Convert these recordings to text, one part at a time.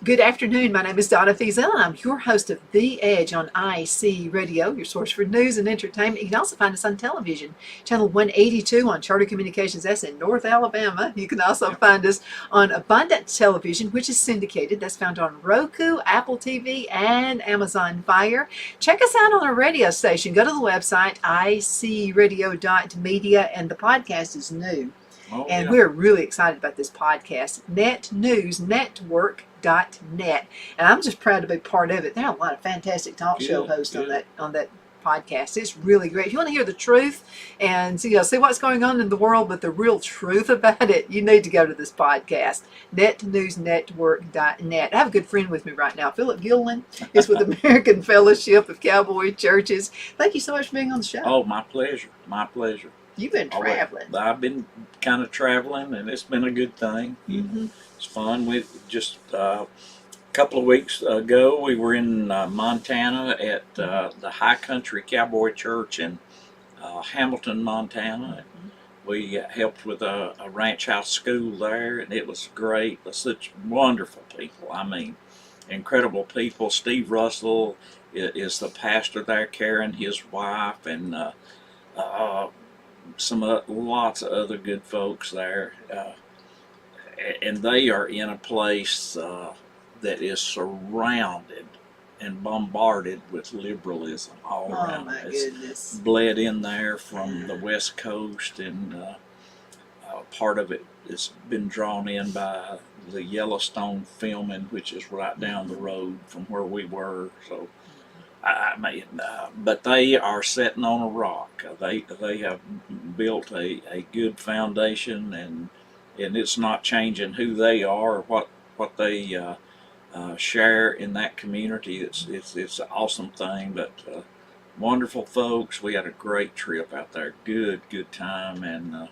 Good afternoon. My name is Donna Fiesel, and I'm your host of The Edge on IC Radio, your source for news and entertainment. You can also find us on television, channel 182 on Charter Communications. That's in North Alabama. You can also find us on Abundant Television, which is syndicated. That's found on Roku, Apple TV, and Amazon Fire. Check us out on our radio station. Go to the website, icradio.media, and the podcast is new. And we're really excited about this podcast, Net News Network.net. And I'm just proud to be part of it. There are a lot of fantastic talk show hosts on that podcast. It's really great. If you want to hear the truth and see what's going on in the world, but the real truth about it, you need to go to this podcast, netnewsnetwork.net. I have a good friend with me right now, Phillip Gilliand. He's with American Fellowship of Cowboy Churches. Thank you so much for being on the show. Oh, my pleasure. My pleasure. You've been traveling. I've been kind of traveling, and it's been a good thing. Mm-hmm. It's fun. We just a couple of weeks ago, we were in Montana at the High Country Cowboy Church in Hamilton, Montana. We helped with a ranch house school there, and it was great. Such wonderful people. I mean, incredible people. Steve Russell is the pastor there, Karen, his wife, and lots of other good folks there, and they are in a place that is surrounded and bombarded with liberalism all around. Oh my goodness! Bled in there from the West Coast, and part of it has been drawn in by the Yellowstone filming, which is right down the road from where we were. So. But they are sitting on a rock. They have built a good foundation, and it's not changing who they are or what they share in that community. It's an awesome thing. But wonderful folks. We had a great trip out there. Good time, and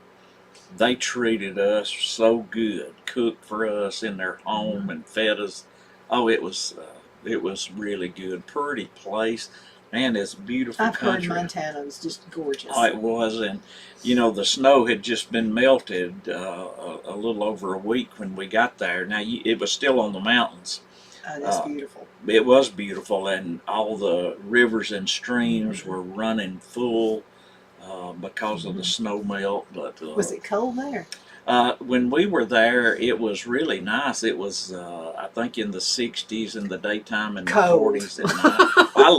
they treated us so good. Cooked for us in their home and fed us. Oh, it was really good. Pretty place. Man, it's a beautiful country. I've heard Montana was just gorgeous. Oh, it was. And, the snow had just been melted a little over a week when we got there. Now, it was still on the mountains. Oh, that's beautiful. It was beautiful, and all the rivers and streams were running full because of the snow melt. But was it cold there? When we were there, it was really nice. It was, I think, in the 60s in the daytime and the 40s at night. I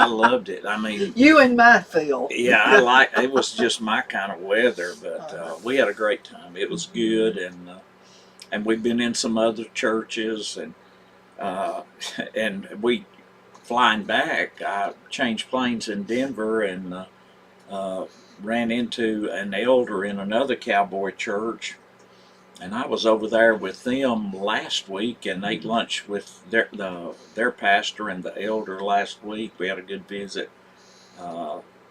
loved it. I mean, you and my Phil. Yeah, it was just my kind of weather, but we had a great time. It was good, and we've been in some other churches, and we flying back. I changed planes in Denver, and ran into an elder in another cowboy church, and I was over there with them last week and ate lunch with their pastor and the elder last week. We had a good visit.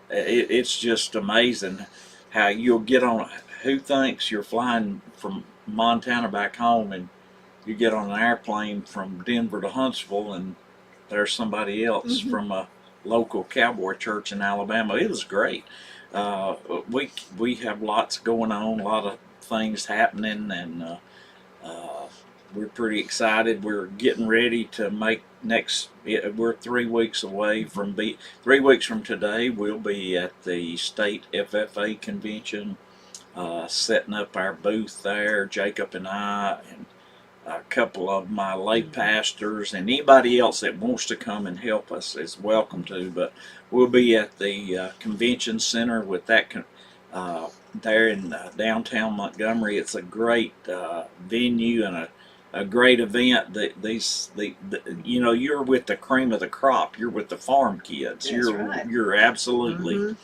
It's just amazing how you'll get on. Who thinks you're flying from Montana back home, and you get on an airplane from Denver to Huntsville, and there's somebody else from a local cowboy church in Alabama. It was great. We have lots going on, a lot of things happening, and we're pretty excited. We're getting ready to make we're 3 weeks away from 3 weeks from today. We'll be at the state FFA convention, setting up our booth there. Jacob and I, and a couple of my lay pastors, and anybody else that wants to come and help us is welcome to. But we'll be at the convention center with that there in downtown Montgomery. It's a great venue and a great event. You're with the cream of the crop. You're with the farm kids. You're absolutely.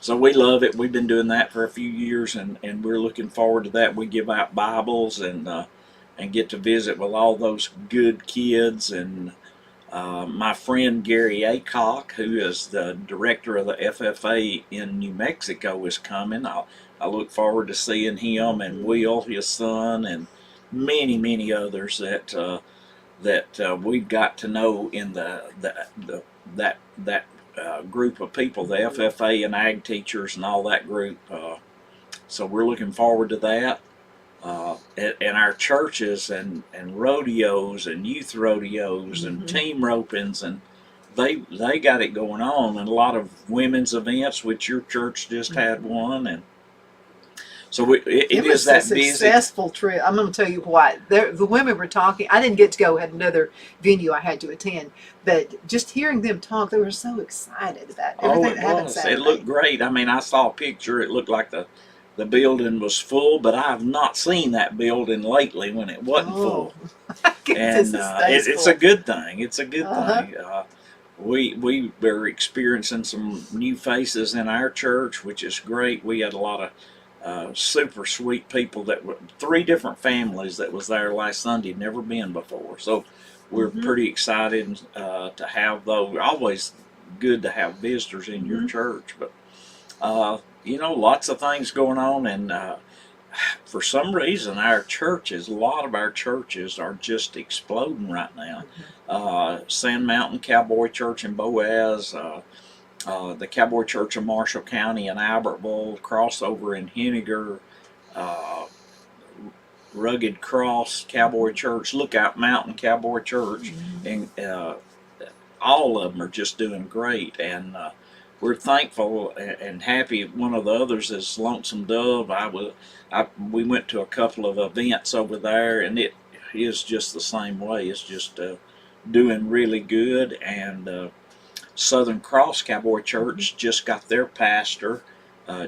So we love it. We've been doing that for a few years, and we're looking forward to that. We give out Bibles and get to visit with all those good kids. And my friend Gary Aycock, who is the director of the FFA in New Mexico, is coming. I look forward to seeing him, and Will, his son, and many others that we've got to know in that group of people, the FFA and ag teachers and all that group. So we're looking forward to that. in our churches and rodeos and youth rodeos and team ropings, and they got it going on, and a lot of women's events, which your church just had one, and so it was is that a busy. successful trip. I'm going to tell you what. The women were talking. I didn't get to go. Had another venue I had to attend. But just hearing them talk, they were so excited about everything that happened Saturday. It looked great. I mean, I saw a picture. It looked like the building was full, but I have not seen that building lately when it wasn't full. And it's a good thing. It's a good thing. We were experiencing some new faces in our church, which is great. We had a lot of super sweet people that were 3 different families that was there last Sunday, never been before. So we're pretty excited to have those. Always good to have visitors in your church, but lots of things going on, and for some reason a lot of our churches are just exploding right now. Sand Mountain Cowboy Church in Boaz, the Cowboy Church of Marshall County in Albertville, Crossover in Henniger, Rugged Cross Cowboy Church, Lookout Mountain Cowboy Church, and all of them are just doing great, and we're thankful and happy. One of the others is Lonesome Dove. We went to a couple of events over there, and it is just the same way. It's just doing really good, and Southern Cross Cowboy Church just got their pastor,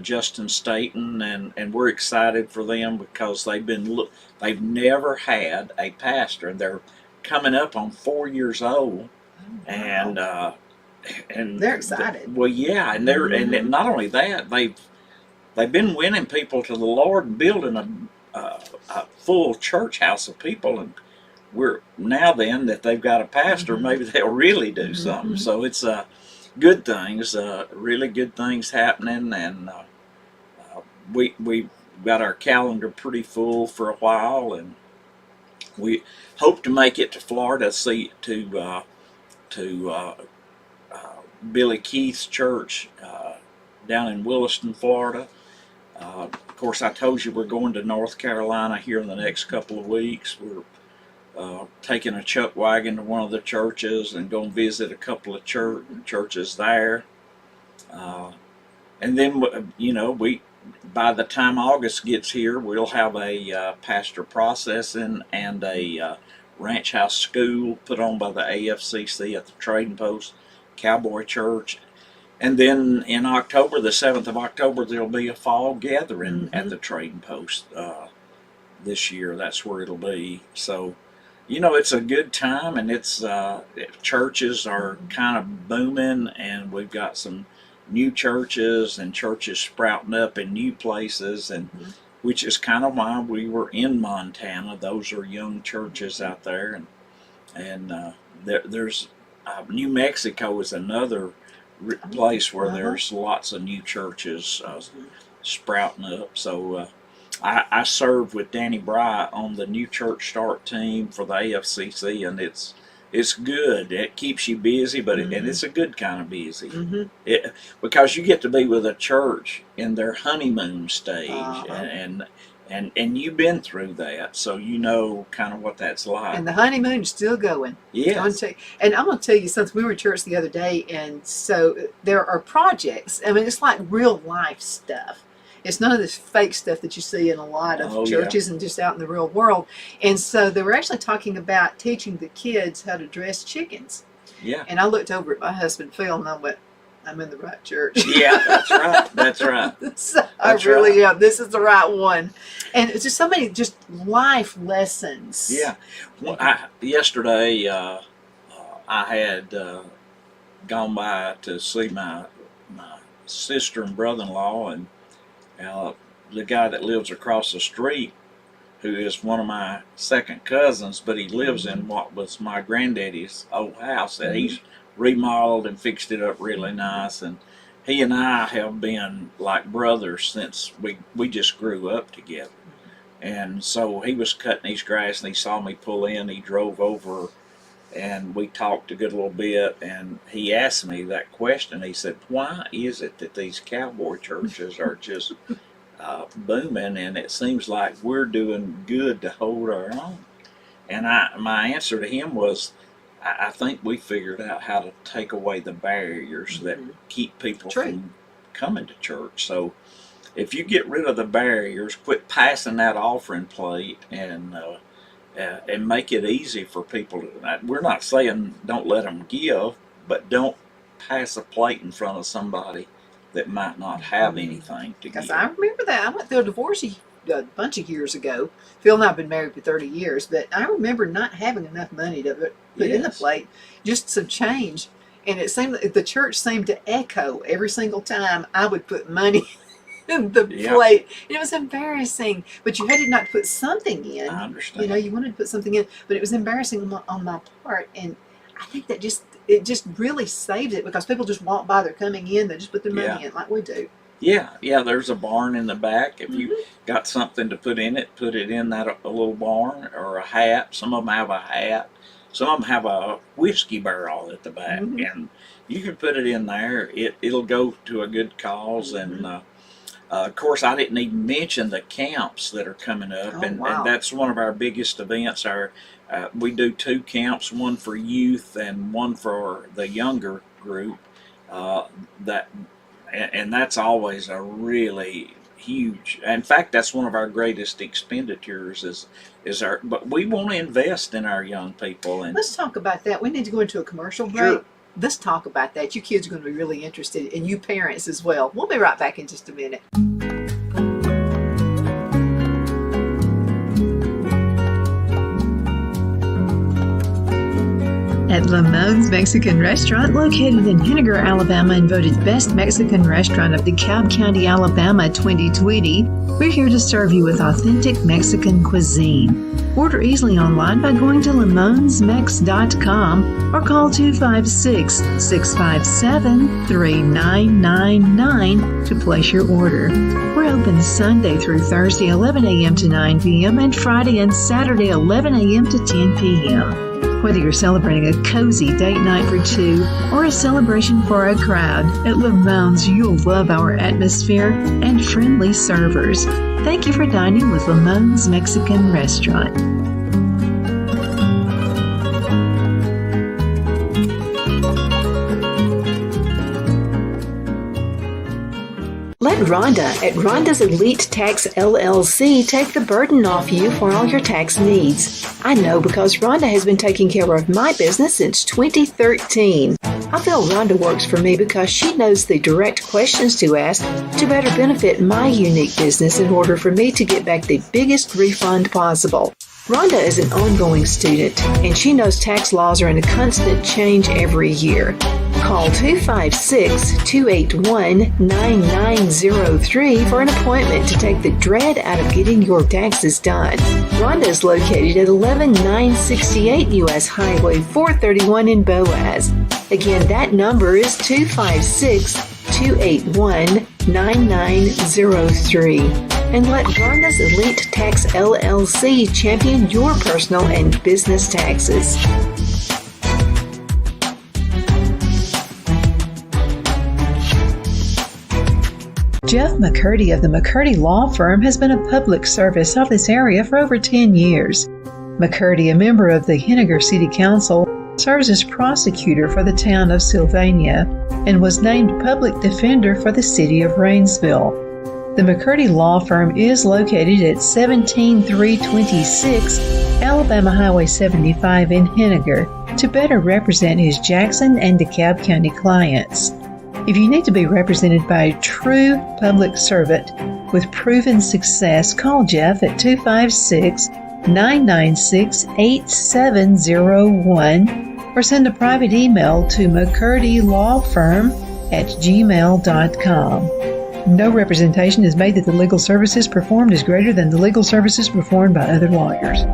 Justin Staten, and we're excited for them because they've never had a pastor, and they're coming up on 4 years old, and they're excited. And and not only that, they've been winning people to the Lord and building a full church house of people, and we're now then that they've got a pastor, maybe they'll really do something. So it's good things, really good things happening, and we got our calendar pretty full for a while, and we hope to make it to Florida, to Billy Keith's church down in Williston, Florida. Of course, I told you we're going to North Carolina here in the next couple of weeks. We're taking a chuck wagon to one of the churches and going to visit a couple of churches there. And then, by the time August gets here, we'll have a pastor processing and a ranch house school put on by the AFCC at the Trading Post Cowboy Church. And then in October, the 7th of October, there'll be a fall gathering at the Trading Post this year. That's where it'll be. So, it's a good time, and it's churches are kind of booming, and we've got some new churches and churches sprouting up in new places, and which is kind of why we were in Montana. Those are young churches out there, and there's New Mexico is another place where there's lots of new churches sprouting up. So I served with Danny Bry on the new church start team for the AFCC, and it's good. It keeps you busy, but and it's a good kind of busy. Because you get to be with a church in their honeymoon stage, and you've been through that, so you know kind of what that's like. And the honeymoon's still going. Yes. And I'm going to tell you something. We were at church the other day, and so there are projects. I mean, it's like real life stuff. It's none of this fake stuff that you see in a lot of churches and just out in the real world. And so they were actually talking about teaching the kids how to dress chickens. Yeah. And I looked over at my husband, Phil, and I went, I'm in the right church. Yeah, that's right. That's right. So I really am. This is the right one. And it's just so many just life lessons. Yeah. Well, yesterday, I had gone by to see my sister and brother-in-law, and the guy that lives across the street, who is one of my second cousins, but he lives in what was my granddaddy's old house that he's remodeled and fixed it up really nice, and he and I have been like brothers since we just grew up together. And so he was cutting his grass, and he saw me pull in. He drove over, and we talked a good little bit, and he asked me that question. He said, why is it that these cowboy churches are just booming, and it seems like we're doing good to hold our own. And my answer to him was, I think we figured out how to take away the barriers that keep people from coming to church. So if you get rid of the barriers, quit passing that offering plate, and make it easy for people to. We're not saying don't let them give, but don't pass a plate in front of somebody that might not have anything to give. Because I remember that. I went through a divorce a bunch of years ago. Phil and I have been married for 30 years, but I remember not having enough money to put in the plate, just some change. And it seemed the church seemed to echo every single time I would put money in the plate. And it was embarrassing, but you had to not put something in. I understand. You wanted to put something in, but it was embarrassing on my part. And I think that it just really saved it, because people just walk by, they're coming in, they just put their money in like we do. Yeah, there's a barn in the back. If you got something to put in it, put it in that a little barn, or a hat. Some of them have a hat. Some of them have a whiskey barrel at the back, and you can put it in there. It'll go to a good cause. And of course, I didn't even mention the camps that are coming up, and that's one of our biggest events. We do 2 camps, one for youth and one for the younger group. And that's always a really huge. In fact, that's one of our greatest expenditures. But we want to invest in our young people. And let's talk about that. We need to go into a commercial break. Let's talk about that. You kids are going to be really interested, and you parents as well. We'll be right back in just a minute. At Lamone's Mexican Restaurant, located in Henniger, Alabama, and voted Best Mexican Restaurant of DeKalb County, Alabama 2020, we're here to serve you with authentic Mexican cuisine. Order easily online by going to lamonsmex.com or call 256-657-3999 to place your order. We're open Sunday through Thursday 11 a.m. to 9 p.m. and Friday and Saturday 11 a.m. to 10 p.m. Whether you're celebrating a cozy date night for 2 or a celebration for a crowd, at Lamone's you'll love our atmosphere and friendly servers. Thank you for dining with Lamone's Mexican Restaurant. Let Rhonda at Rhonda's Elite Tax LLC take the burden off you for all your tax needs. I know, because Rhonda has been taking care of my business since 2013. I feel Rhonda works for me because she knows the direct questions to ask to better benefit my unique business in order for me to get back the biggest refund possible. Rhonda is an ongoing student, and she knows tax laws are in a constant change every year. Call 256-281-9903 for an appointment to take the dread out of getting your taxes done. Rhonda is located at 11968 U.S. Highway 431 in Boaz. Again, that number is 256-281-9903. And let Rhonda's Elite Tax LLC champion your personal and business taxes. Jeff McCurdy of the McCurdy Law Firm has been a public service of this area for over 10 years. McCurdy, a member of the Henniger City Council, serves as prosecutor for the town of Sylvania and was named public defender for the city of Rainsville. The McCurdy Law Firm is located at 17326 Alabama Highway 75 in Henniger to better represent his Jackson and DeKalb County clients. If you need to be represented by a true public servant with proven success, call Jeff at 256-996-8701 or send a private email to mccurdylawfirm@gmail.com. No representation is made that the legal services performed is greater than the legal services performed by other lawyers.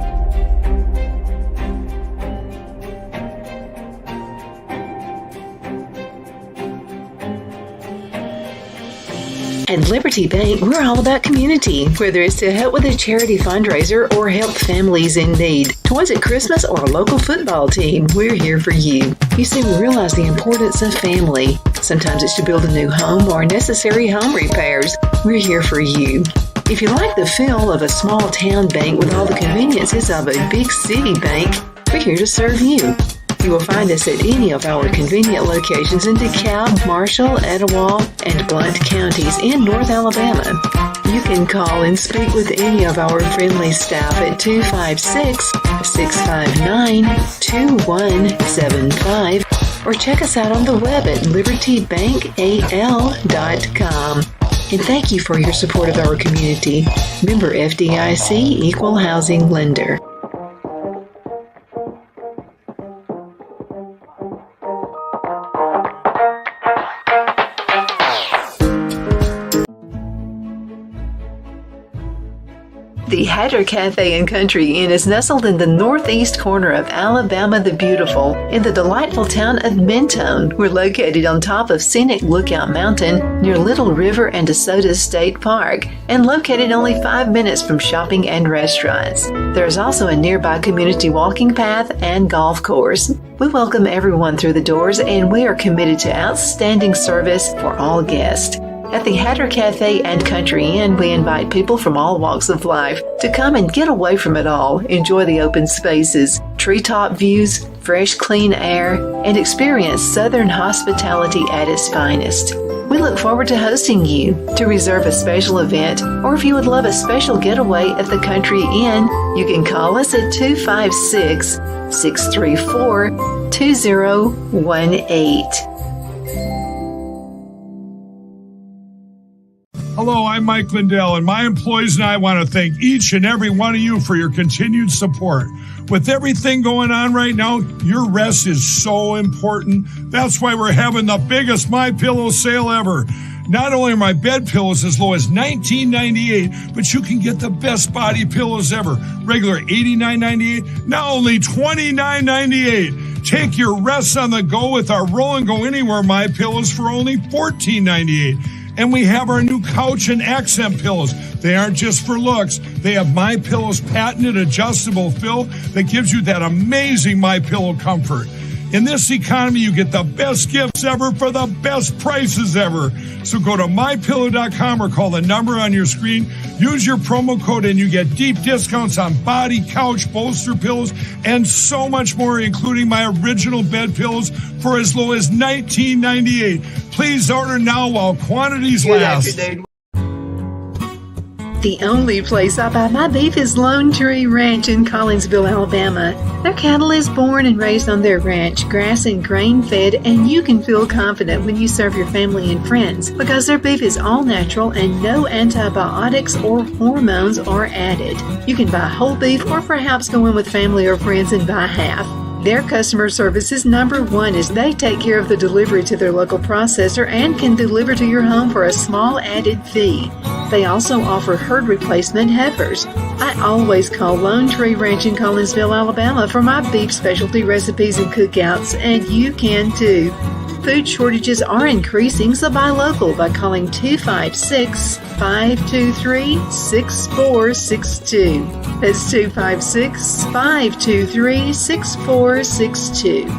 At Liberty Bank, we're all about community, whether it's to help with a charity fundraiser or help families in need. Toys at Christmas or a local football team, we're here for you. You see, we realize the importance of family. Sometimes it's to build a new home or necessary home repairs. We're here for you. If you like the feel of a small town bank with all the conveniences of a big city bank, we're here to serve you. You will find us at any of our convenient locations in DeKalb, Marshall, Etowah, and Blount counties in North Alabama. You can call and speak with any of our friendly staff at 256-659-2175 or check us out on the web at libertybankal.com. And thank you for your support of our community. Member FDIC Equal Housing Lender. The Hatter Cafe and Country Inn is nestled in the northeast corner of Alabama the Beautiful in the delightful town of Mentone. We're located on top of scenic Lookout Mountain near Little River and DeSoto State Park and located only 5 minutes from shopping and restaurants. There is also a nearby community walking path and golf course. We welcome everyone through the doors and we are committed to outstanding service for all guests. At the Hatter Cafe and Country Inn, we invite people from all walks of life to come and get away from it all, enjoy the open spaces, treetop views, fresh, clean air, and experience Southern hospitality at its finest. We look forward to hosting you. To reserve a special event, or if you would love a special getaway at the Country Inn, you can call us at 256-634-2018. Hello, I'm Mike Lindell, and my employees and I want to thank each and every one of you for your continued support. With everything going on right now, your rest is so important. That's why we're having the biggest MyPillow sale ever. Not only are my bed pillows as low as $19.98, but you can get the best body pillows ever. Regular $89.98, now only $29.98. Take your rest on the go with our Roll and Go Anywhere MyPillows for only $14.98. And we have our new couch and accent pillows. They aren't just for looks. They have MyPillow's patented adjustable fill that gives you that amazing MyPillow comfort. In this economy, you get the best gifts ever for the best prices ever. So go to MyPillow.com or call the number on your screen. Use your promo code and you get deep discounts on body, couch, bolster pillows, and so much more, including my original bed pillows for as low as $19.98. Please order now while quantities last. The only place I buy my beef is Lone Tree Ranch in Collinsville, Alabama. Their cattle is born and raised on their ranch, grass and grain fed, and you can feel confident when you serve your family and friends because their beef is all natural and no antibiotics or hormones are added. You can buy whole beef or perhaps go in with family or friends and buy half. Their customer service is number one as they take care of the delivery to their local processor and can deliver to your home for a small added fee. They also offer herd replacement heifers. I always call Lone Tree Ranch in Collinsville, Alabama for my beef specialty recipes and cookouts, and you can too. Food shortages are increasing, so buy local by calling 256-523-6462. That's 256-523-6462.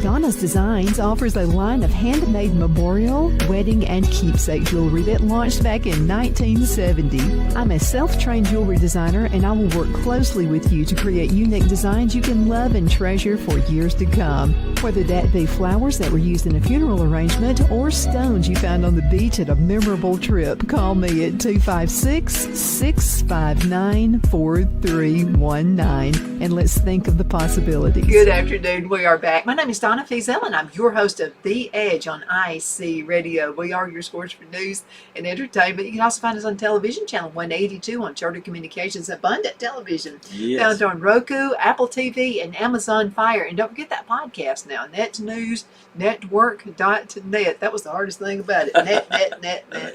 Donna's Designs offers a line of handmade memorial, wedding, and keepsake jewelry that launched back in 1970. I'm a self-trained jewelry designer, and I will work closely with you to create unique designs you can love and treasure for years to come. Whether that be flowers that were used in a funeral arrangement or stones you found on the beach at a memorable trip, call me at 256-659-4319, and let's think of the possibilities. Good afternoon. We are back. My name is Donna Phillip. Ellen. I'm your host of The Edge on IC Radio. We are your source for news and entertainment. You can also find us on television, channel 182 on Charter Communications Abundant Television. Yes. Found on Roku, Apple TV, and Amazon Fire. And don't forget that podcast now, netnewsnetwork.net. That was the hardest thing about it. Net.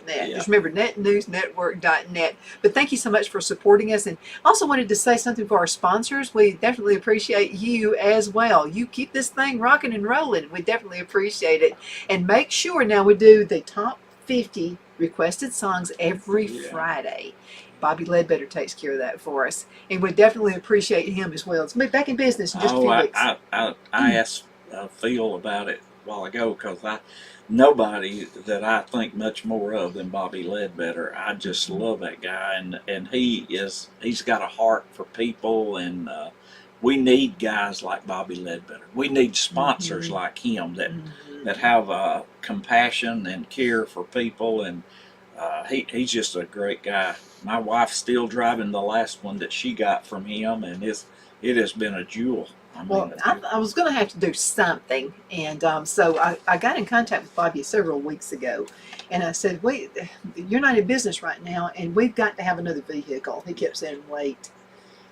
Yeah. Just remember, netnewsnetwork.net. But thank you so much for supporting us. And also wanted to say something for our sponsors. We definitely appreciate you as well. You keep this thing rocking and rolling. We definitely appreciate it. And make sure now we do the top 50 requested songs every Friday. Bobby Ledbetter takes care of that for us. And we definitely appreciate him as well. It's back in business in just a few weeks. I asked Phil about it a while ago because nobody that I think much more of than Bobby Ledbetter. I just love that guy, and he's got a heart for people, and we need guys like Bobby Ledbetter. We need sponsors like him that have compassion and care for people, and he's just a great guy. My wife's still driving the last one that she got from him, and it has been a jewel. I was going to have to do something, and so I got in contact with Bobby several weeks ago, and I said, "Wait, you're not in business right now, and we've got to have another vehicle." He kept saying, "Wait,"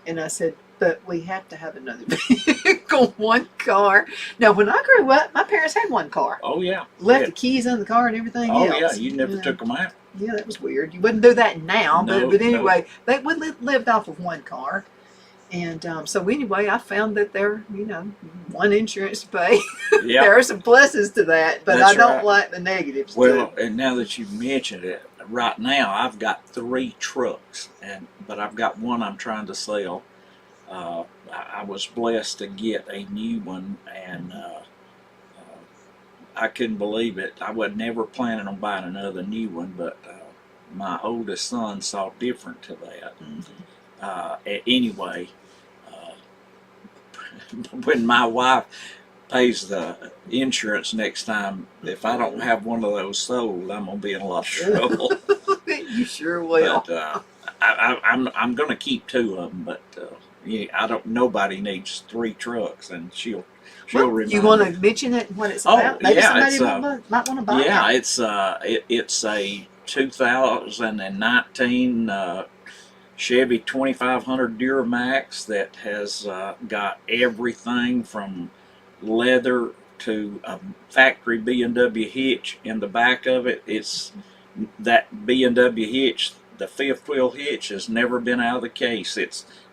and I said, "But we have to have another vehicle, one car." Now, when I grew up, my parents had one car. Oh yeah, Left the keys in the car and everything else. Oh yeah, you never took them out. Yeah, that was weird. You wouldn't do that now, No, but anyway, they lived off of one car. And so anyway, I found that there, one insurance to pay. Yeah. There are some pluses to that, but That's I don't right. like the negatives. Well, too. and now that you've mentioned it, right now I've got 3 trucks, but I've got one I'm trying to sell. I was blessed to get a new one, and I couldn't believe it. I was never planning on buying another new one, but my oldest son saw different to that. Anyway, when my wife pays the insurance next time, if I don't have one of those sold, I'm gonna be in a lot of trouble. You sure will. But I'm gonna keep 2 of them. But nobody needs 3 trucks, and she'll remind you want to me. mention it, what it's about? Maybe somebody might want to buy it. Yeah, it's a 2019 Chevy 2500 Duramax that has got everything from leather to a factory B&W hitch in the back of it. It's that B&W hitch, the 5th wheel hitch, has never been out of the case.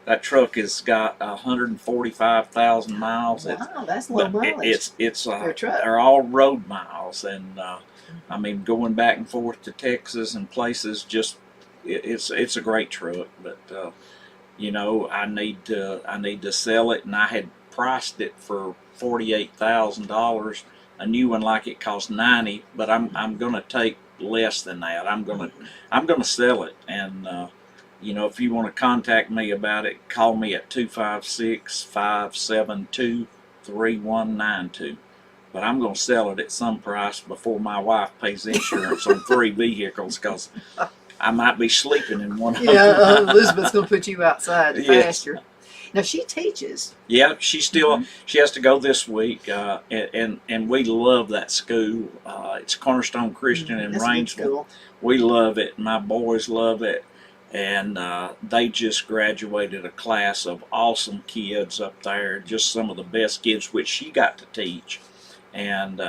That truck has got 145,000 miles. Wow, that's low mileage. They're all road miles, and I mean, going back and forth to Texas and places, just it's a great truck. But I need to sell it, and I had priced it for $48,000. A new one like it cost $90,000, but I'm gonna take less than that. I'm gonna sell it, and if you want to contact me about it, call me at 256-572-3192. But I'm going to sell it at some price before my wife pays insurance on 3 vehicles, because I might be sleeping in one of them. Yeah, Elizabeth's going to put you outside the Yes. pasture. Now, she teaches. Yeah, she has to go this week, and we love that school. It's Cornerstone Christian in That's a good Rainsville. school. We love it. My boys love it. And they just graduated a class of awesome kids up there, just some of the best kids, which she got to teach. And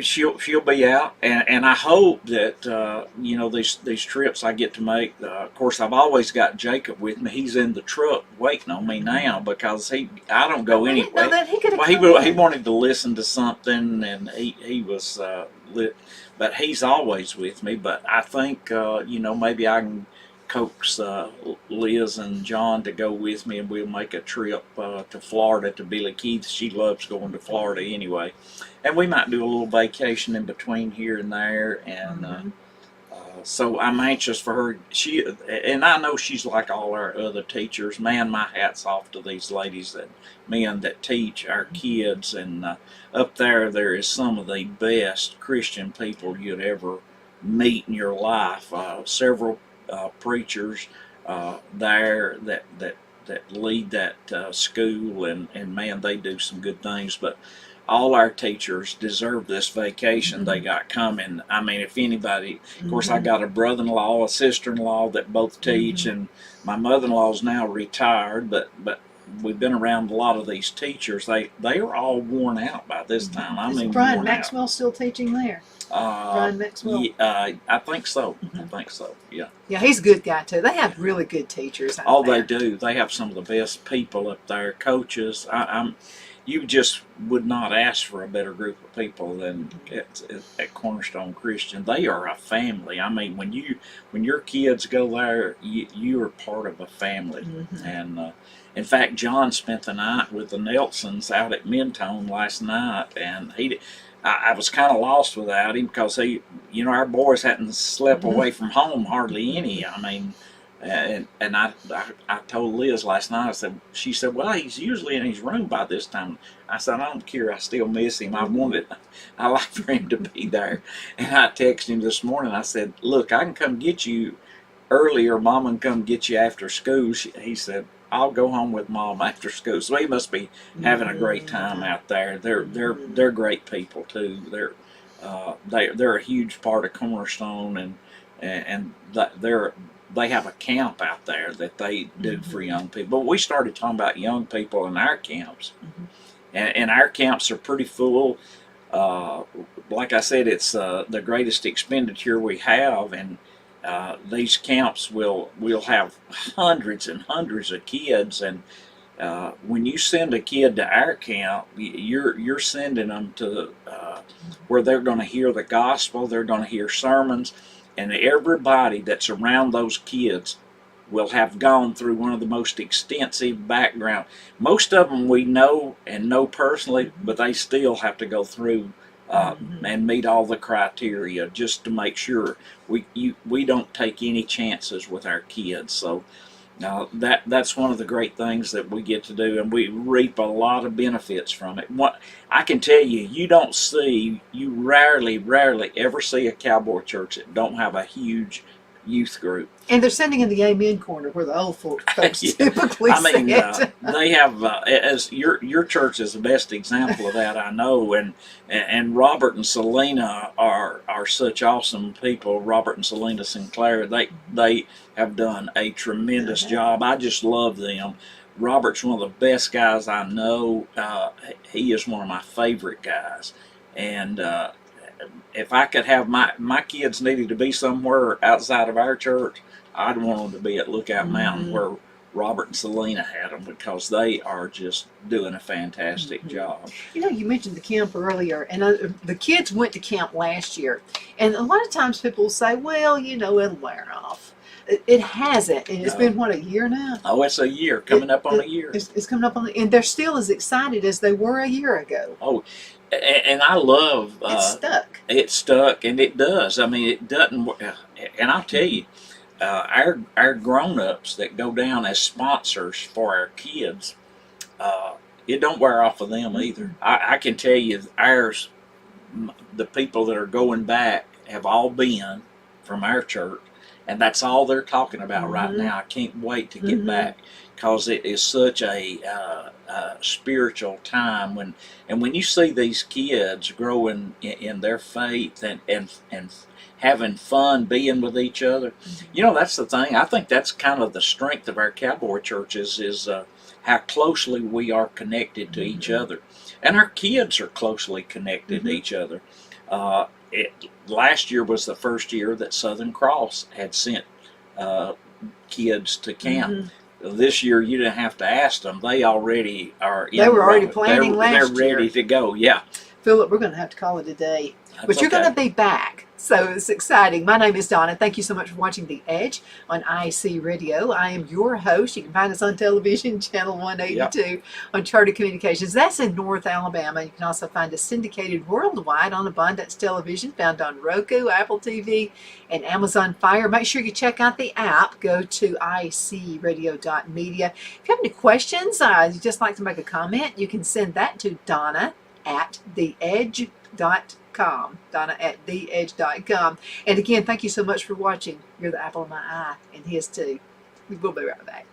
she'll be out, and I hope that these trips I get to make. Of course, I've always got Jacob with me. He's in the truck waiting on me now, because I don't go anywhere. He wanted to listen to something, and he was lit. But he's always with me. But I think, maybe I can coax Liz and John to go with me, and we'll make a trip to Florida to Billy Keith. She loves going to Florida anyway. And we might do a little vacation in between here and there. And so I'm anxious for her. And I know she's like all our other teachers. Man, my hat's off to these ladies men that teach our kids. And up there is some of the best Christian people you'd ever meet in your life. Several preachers there that lead that school, and man, they do some good things. But all our teachers deserve this vacation they got coming. I mean, if anybody, of course, I got a brother-in-law, a sister-in-law that both teach, and my mother-in-law's now retired, but we've been around a lot of these teachers. They are all worn out by this time. I Is mean, Brian worn Maxwell still teaching there? Brian Maxwell? Yeah, I think so. I think so, yeah. Yeah, he's a good guy too. They have really good teachers out there. They do. They have some of the best people up there, coaches. You just would not ask for a better group of people than at Cornerstone Christian. They are a family. I mean, when your kids go there, you are part of a family. And in fact, John spent the night with the Nelsons out at Mentone last night, and I was kind of lost without him because our boys hadn't slept away from home hardly any. I mean, and I told Liz last night. She said, well, he's usually in his room by this time. I said, I don't care. I still miss him. I like for him to be there. And I texted him this morning. I said, look, I can come get you early, or Mom can come get you after school. He said, I'll go home with Mom after school. So he must be having a great time out there. They're great people too. They're a huge part of Cornerstone, and they have a camp out there that they do for young people. But we started talking about young people in our camps, and our camps are pretty full. Like I said, it's the greatest expenditure we have, and these camps will have hundreds and hundreds of kids, and when you send a kid to our camp, you're sending them to where they're going to hear the gospel, they're going to hear sermons, and everybody that's around those kids will have gone through one of the most extensive background. Most of them we know personally, but they still have to go through and meet all the criteria just to make sure we don't take any chances with our kids. So that's one of the great things that we get to do, and we reap a lot of benefits from it. I can tell you, you rarely ever see a cowboy church that don't have a huge youth group. And they're sending in the Amen corner where the old folks typically sit. They have, as your church is the best example of that, I know. And Robert and Selena are such awesome people. Robert and Selena Sinclair, they have done a tremendous job. I just love them. Robert's one of the best guys I know. He is one of my favorite guys. And if I could have my kids needed to be somewhere outside of our church, I'd want them to be at Lookout Mountain where Robert and Selena had them, because they are just doing a fantastic job. You mentioned the camp earlier, and the kids went to camp last year, and a lot of times people say, well, it'll wear off. It hasn't, and it's been, a year now? Oh, it's a year, coming up on a year. It's coming up on, and they're still as excited as they were a year ago. Oh, and I love... It's stuck. It's stuck, and it does. I mean, it doesn't... And I'll tell you, our grown-ups that go down as sponsors for our kids, it don't wear off of them either. I can tell you, the people that are going back have all been from our church, and that's all they're talking about right now. I can't wait to get back, because it is such a spiritual time when you see these kids growing in their faith and having fun being with each other. That's the thing. I think that's kind of the strength of our cowboy churches, is how closely we are connected to each other, and our kids are closely connected to each other. Last year was the first year that Southern Cross had sent kids to camp. This year, you didn't have to ask them; they already are. They were already planning last year. They're ready to go. Yeah, Phillip, we're going to have to call it a day, but you're going to be back. So it's exciting. My name is Donna. Thank you so much for watching The Edge on IC Radio. I am your host. You can find us on television, channel 182, on Charter Communications. That's in North Alabama. You can also find us syndicated worldwide on Abundance Television, found on Roku, Apple TV, and Amazon Fire. Make sure you check out the app. Go to icradio.media. If you have any questions, you'd just like to make a comment, you can send that to Donna@theedge.com. Donna@theedge.com. And again, thank you so much for watching. You're the apple of my eye, and his too. We'll be right back.